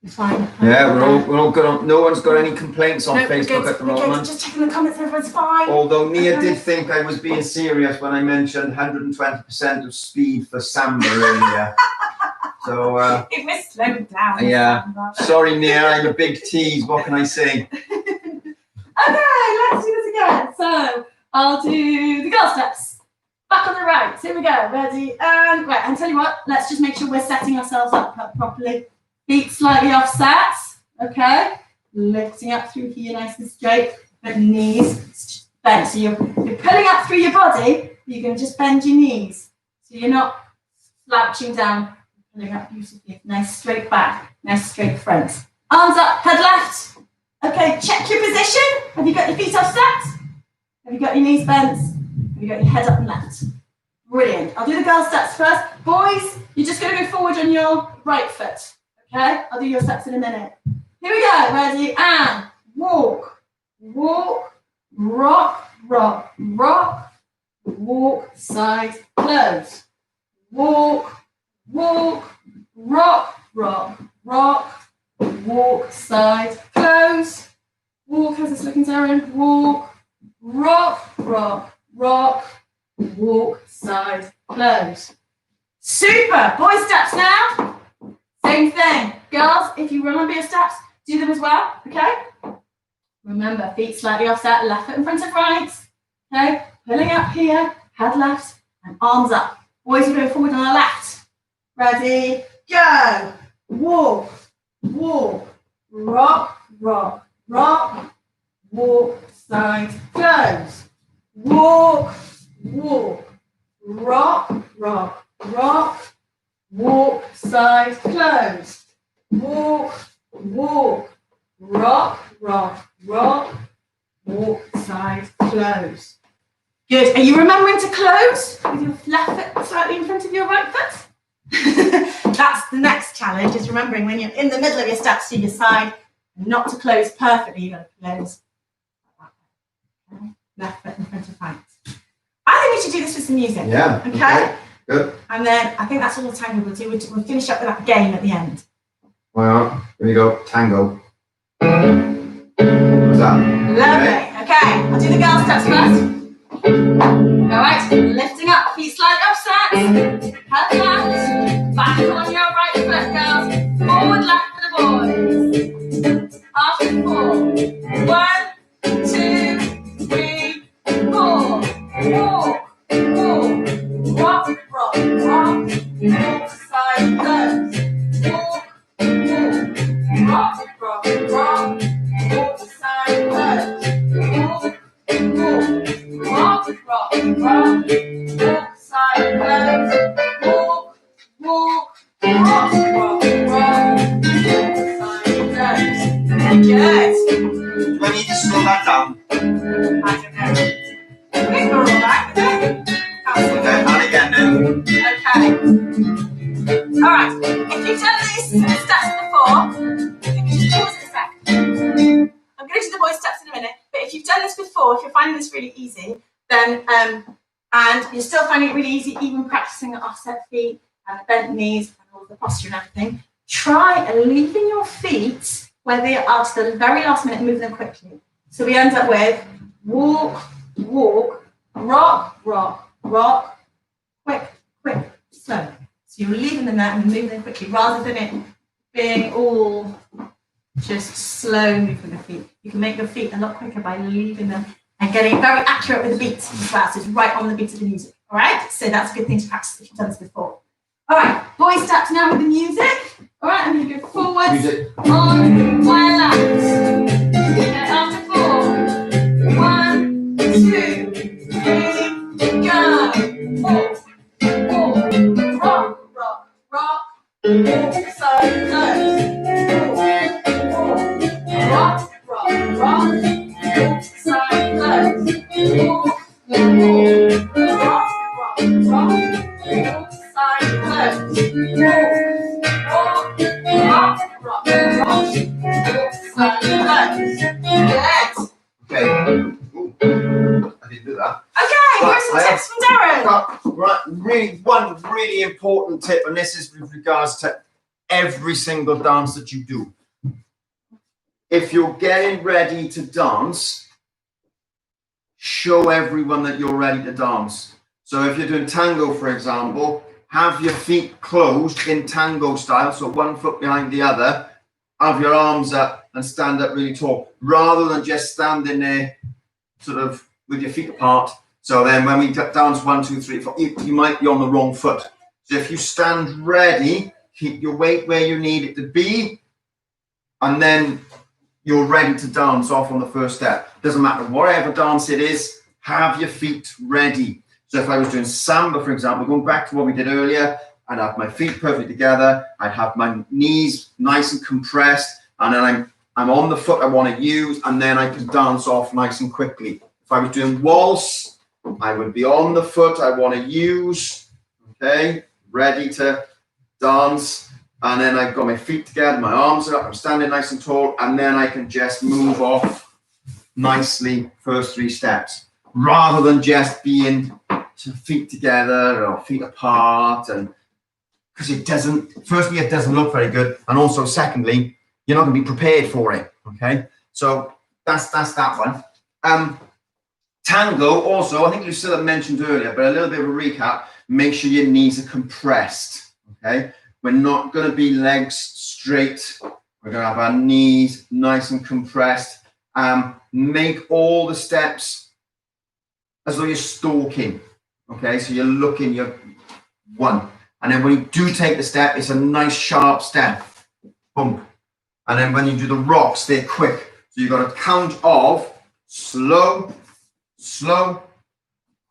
Fine. Yeah, we're all good on. No one's got any complaints on No, Facebook good, at the moment. Just checking the comments. Everyone's fine. Although Nia did think I was being serious when I mentioned 120% of speed for samba earlier. So it was slowed down. Yeah. Sorry, Nia. I'm a big tease. What can I say? Okay, let's do this again. So I'll do the girl steps. Back on the right. Here we go. Ready? And right. And tell you what, let's just make sure we're setting ourselves up properly. Feet slightly offset. Okay. Lifting up through here, nice and straight. But knees bent. So you're pulling up through your body. You're going to just bend your knees. So you're not slouching down. Pulling up beautifully. Nice straight back. Nice straight front. Arms up. Head left. Okay, check your position. Have you got your feet offset? Have you got your knees bent? Have you got your head up and left? Brilliant. I'll do the girl steps first. Boys, you're just going to go forward on your right foot. Okay? I'll do your steps in a minute. Here we go. Ready? And walk, walk, rock, rock, rock, walk, side, close. Walk, walk, rock, rock, rock, walk, side, close. Walk, how's this looking, Darren? Walk, rock, rock, rock, walk, side, close. Super. Boy steps now. Same thing. Girls, if you remember your steps, do them as well, okay? Remember, feet slightly offset, left foot in front of right. Okay? Pulling up here, head left, and arms up. Boys, we're going forward on our left. Ready, go. Walk, walk, rock, rock, rock, walk, side, close. Walk, walk, rock, rock, rock, walk, side, close. Walk, walk, rock, rock, rock, walk, side, close. Good. Are you remembering to close with your left foot slightly in front of your right foot? That's the next challenge, is remembering when you're in the middle of your steps to your side, not to close perfectly. You've got to close. Okay. Left foot in front of right. I think we should do this with some music. Yeah. Okay? Good. And then I think that's all the tango we'll do. We'll finish up with that game at the end. Well, here we go. Tango. What's that? Lovely. Okay, I'll do the girl steps first. All right, lifting up, feet slightly offset. Head left. Back on your right foot, girls. Forward left for the boys. After 4. 1, 2, 3, 4. Walk, walk, rock, rock, rock. Walk, side, close. Walk, walk, rock, rock, rock. Walk, side, close. Walk, walk, rock, rock, rock. Walk, side, close. Walk, walk, rock, rock, rock. Walk, side, close. Good. Do I need to slow that down? I don't know. I think we're all right with it. Okay, and again then. Okay. All right. If you've done these steps before, I think we should pause in a sec. I'm going to do the boy steps in a minute. But if you've done this before, if you're finding this really easy, then and you're still finding it really easy, even practicing at offset feet and bent knees and all the posture and everything, try leaving your feet where they are to the very last minute and move them quickly. So we end up with walk, walk, rock, rock, rock, quick, quick, slow. So you're leaving them there and moving them quickly rather than it being all just slow moving the feet. You can make your feet a lot quicker by leaving them and getting very accurate with the beat as well. So it's right on the beat of the music. All right, so that's a good thing to practice if you've done this before. All right, boy steps now with the music. All right, I'm going to go forwards on my left. Okay, after 4, 1, 2, 3, go. 4, 4, rock, rock, rock. Walk side left. 4, 4, rock, rock, rock. Walk side left. 4, 4, rock, rock, rock. Walk side left. 4, 4, rock, rock, rock. Walk side left. Good. Okay. Ooh, I didn't do that. Okay, here's some tips from Darren. One really important tip, and this is with regards to every single dance that you do. If you're getting ready to dance, show everyone that you're ready to dance. So if you're doing tango, for example, have your feet closed in tango style, so one foot behind the other, have your arms up and stand up really tall, rather than just standing there sort of with your feet apart. So then when we dance 1, 2, 3, 4, you might be on the wrong foot. So if you stand ready, keep your weight where you need it to be, and then you're ready to dance off on the first step. Doesn't matter whatever dance it is, have your feet ready. So if I was doing samba, for example, going back to what we did earlier, I'd have my feet perfectly together, I'd have my knees nice and compressed, and then I'm on the foot I want to use, and then I can dance off nice and quickly. If I was doing waltz, I would be on the foot I want to use, okay, ready to dance, and then I've got my feet together, my arms are up, I'm standing nice and tall, and then I can just move off nicely first 3 steps, rather than just being feet together or feet apart, and because it doesn't, firstly, it doesn't look very good, and also secondly, you're not going to be prepared for it. Okay, so that's that one. Tango also, I think Lucilla mentioned earlier, but a little bit of a recap. Make sure your knees are compressed. Okay, we're not going to be legs straight. We're going to have our knees nice and compressed. Make all the steps as though you're stalking. Okay, so you're looking, you're 1. And then when you do take the step, it's a nice sharp step. Boom. And then when you do the rocks, they're quick. So you've got a count of slow, slow,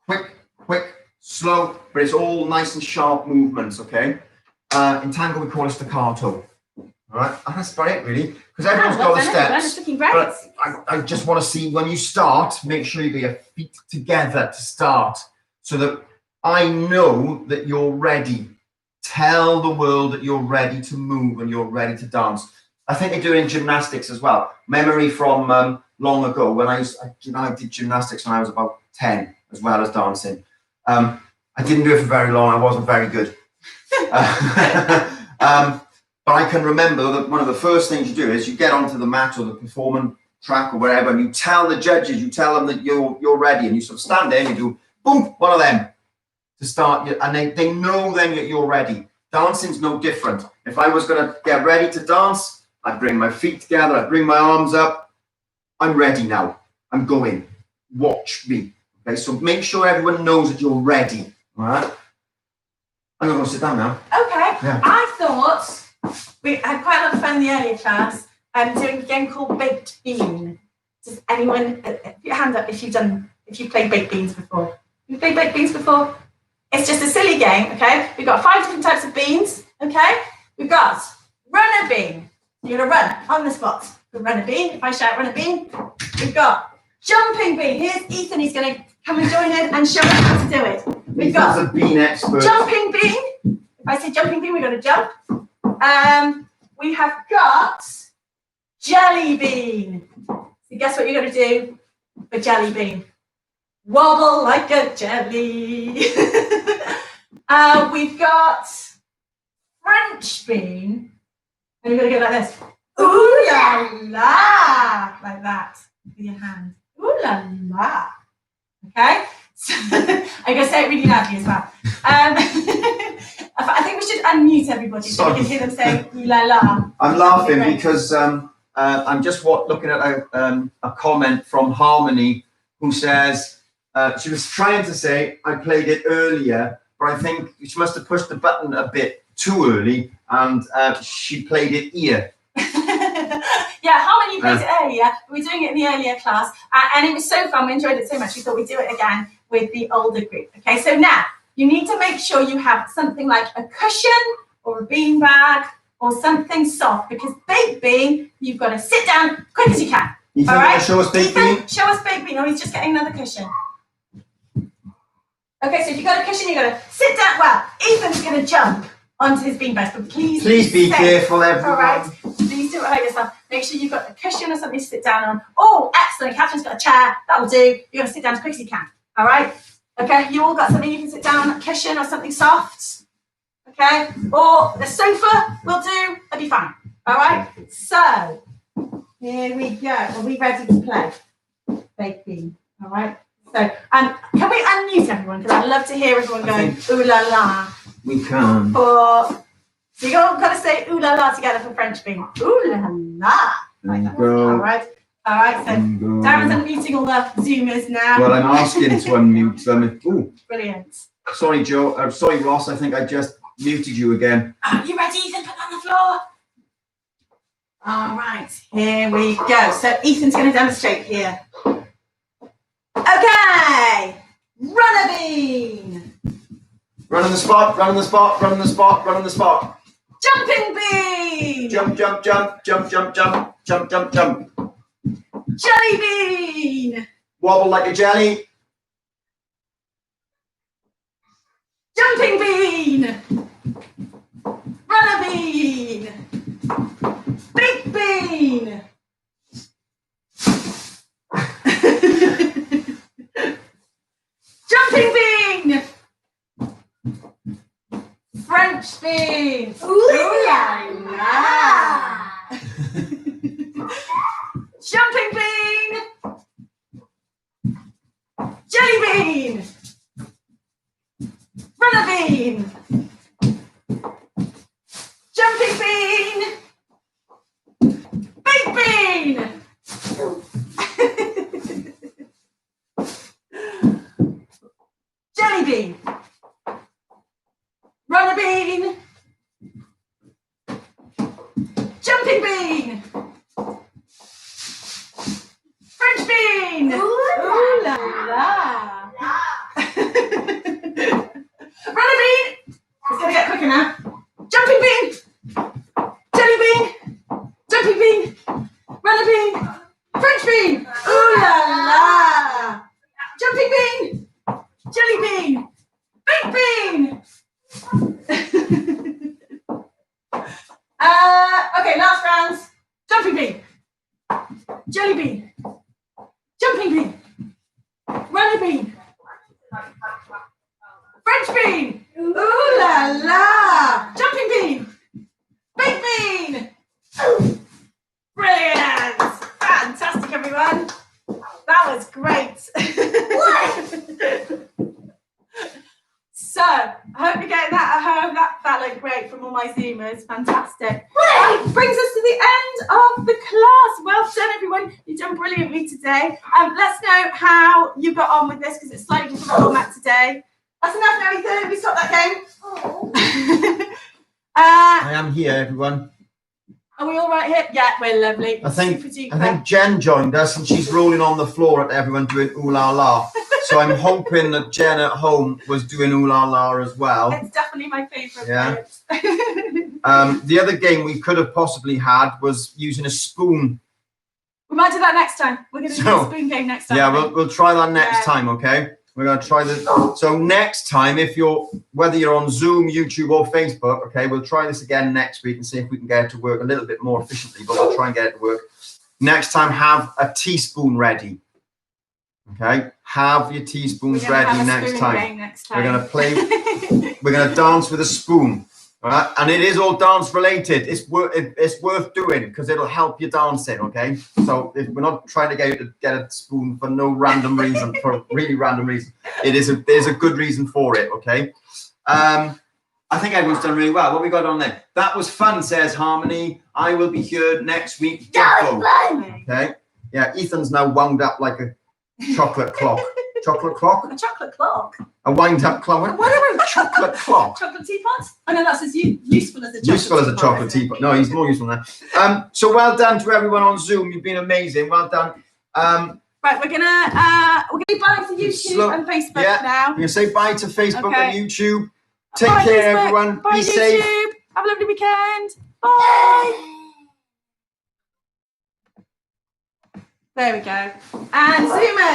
quick, quick, slow, but it's all nice and sharp movements, okay? In tango, we call it staccato. All right, and that's about it, really, because everyone's got the steps. But I just want to see when you start, make sure you get your feet together to start, so that I know that you're ready. Tell the world that you're ready to move and you're ready to dance. I think they do it in gymnastics as well. Memory from long ago when I did gymnastics when I was about 10, as well as dancing. I didn't do it for very long. I wasn't very good. But I can remember that one of the first things you do is you get onto the mat or the performance track or wherever, and you tell the judges, you tell them that you're ready, and you sort of stand there and you do boom, one of them to start, and they know then that you're ready. Dancing's no different. If I was going to get ready to dance, I'd bring my feet together, I'd bring my arms up. I'm ready now. I'm going. Watch me. Okay, so make sure everyone knows that you're ready. All right? I'm going to go sit down now. Okay. Yeah. I thought we had quite a lot of fun in the earlier class doing a game called Baked Bean. Does anyone, put your hand up if you've played Baked Beans before? You've played Baked Beans before? It's just a silly game, okay? We've got 5 different types of beans, okay? We've got runner bean. You're going to run on the spot. Run a bean. If I shout run a bean, we've got jumping bean. Here's Ethan. He's going to come and join in and show us how to do it. We've got a bean expert. Jumping bean. If I say jumping bean, we're going to jump. We have got jelly bean. So guess what you're going to do for jelly bean? Wobble like a jelly. We've got French bean. And you're going to go like this. Ooh, yeah. la la, like that with your hand. Ooh la la. Okay, so I'm going to say it really loudly as well. I think we should unmute everybody so we can hear them saying ooh la la. I'm laughing because I'm just looking at a comment from Harmony who says she was trying to say I played it earlier, but I think she must have pushed the button a bit too early and she played it here. Yeah, Harmony played it earlier. We were doing it in the earlier class, and it was so fun. We enjoyed it so much. We thought we'd do it again with the older group. Okay, so now you need to make sure you have something like a cushion or a beanbag or something soft, because baked bean, you've got to sit down quick as you can. Ethan, all right? Show us baked bean. Show us baked bean. Oh, he's just getting another cushion. Okay, so if you've got a cushion, you've got to sit down. Well, Ethan's going to jump onto his beanbag, but please be careful, everyone. All right, please do it hurt yourself. Make sure you've got a cushion or something to sit down on. Oh, excellent. Catherine's got a chair. That'll do. You're going to sit down as quick as you can. All right. Okay, you all got something you can sit down on, a cushion or something soft. Okay, or the sofa will do. That'll be fine. All right. So here we go. Are we ready to play? Baked bean. All right. So, can we unmute everyone? Because I'd love to hear everyone going ooh la la. We can. So you all got to say ooh la la together for French bean. Ooh la la. Like that. All right. All right. So Darren's unmuting all the Zoomers now. Well, I'm asking to unmute them. Ooh. Brilliant. Sorry, Joe. Sorry, Ross. I think I just muted you again. You ready, Ethan? Put that on the floor. All right. Here we go. So Ethan's going to demonstrate here. Okay. Run a bean. Run on the spot, run on the spot, run on the spot, run on the spot. Jumping bean. Jump, jump, jump, jump, jump, jump, jump, jump, jump. Jelly bean. Wobble like a jelly. Jumping bean. Run a bean. Big bean. Jumping bean. French bean. Ooh la la. Jumping bean. Jelly bean. Run a bean. Jumping bean. Big bean. Jelly bean. Run a bean. Jumping bean. French bean. Ooh la la. Run a bean. It's going to get quicker now. Jumping bean. Jelly bean. Jumping bean. Run a bean. French bean. Ooh la la. Jumping bean. Jelly bean. Big bean. Okay, last rounds. Jumping bean. Jelly bean. Jumping bean. Run a bean. French bean. Ooh la la. Jumping bean. Big bean. Brilliant. Fantastic, everyone. That was great. So, I hope you're getting that at home. That looked great from all my Zoomers. Fantastic. That brings us to the end of the class. Well done, everyone. You've done brilliantly today. Let's know how you got on with this, because it's slightly different format today. That's enough now, Ethan. We stopped that game. Oh. I am here, everyone. Are we all right here? Yeah, we're lovely. I think Jen joined us and she's rolling on the floor at everyone doing ooh la la. So I'm hoping that Jen at home was doing ooh la la as well. It's definitely my favourite. Yeah. The other game we could have possibly had was using a spoon. We might do that next time. We're going to do a spoon game next time. Yeah, we'll try that next time, okay? We're going to try this. So next time, whether you're on Zoom, YouTube, or Facebook, okay, we'll try this again next week and see if we can get it to work a little bit more efficiently, but we'll try and get it to work. Next time, have a teaspoon ready. Okay? Have your teaspoons ready next time. We're going to play, we're going to dance with a spoon. And it is all dance related. It's worth doing because it'll help you dancing. Okay, so we're not trying to get you to get a spoon for no random reason, for really random reason. There's a good reason for it. Okay. I think everyone's done really well. What we got on there? That was fun, says Harmony. I will be here next week. That was fun. Okay. Yeah, Ethan's now wound up like a chocolate clock. Chocolate clock? A chocolate clock. A wind up clock. What about a chocolate clock? Chocolate teapot? Oh no, that's as useful as a chocolate Useful as a chocolate teapot. No, he's more useful than that. So well done to everyone on Zoom. You've been amazing. Well done. Right, we're gonna be bye to YouTube and Facebook now. We're gonna say bye to Facebook and YouTube. Take Bye, care, Facebook. everyone. Bye, Be YouTube. safe. Have a lovely weekend. Bye. There we go. And Zoomers.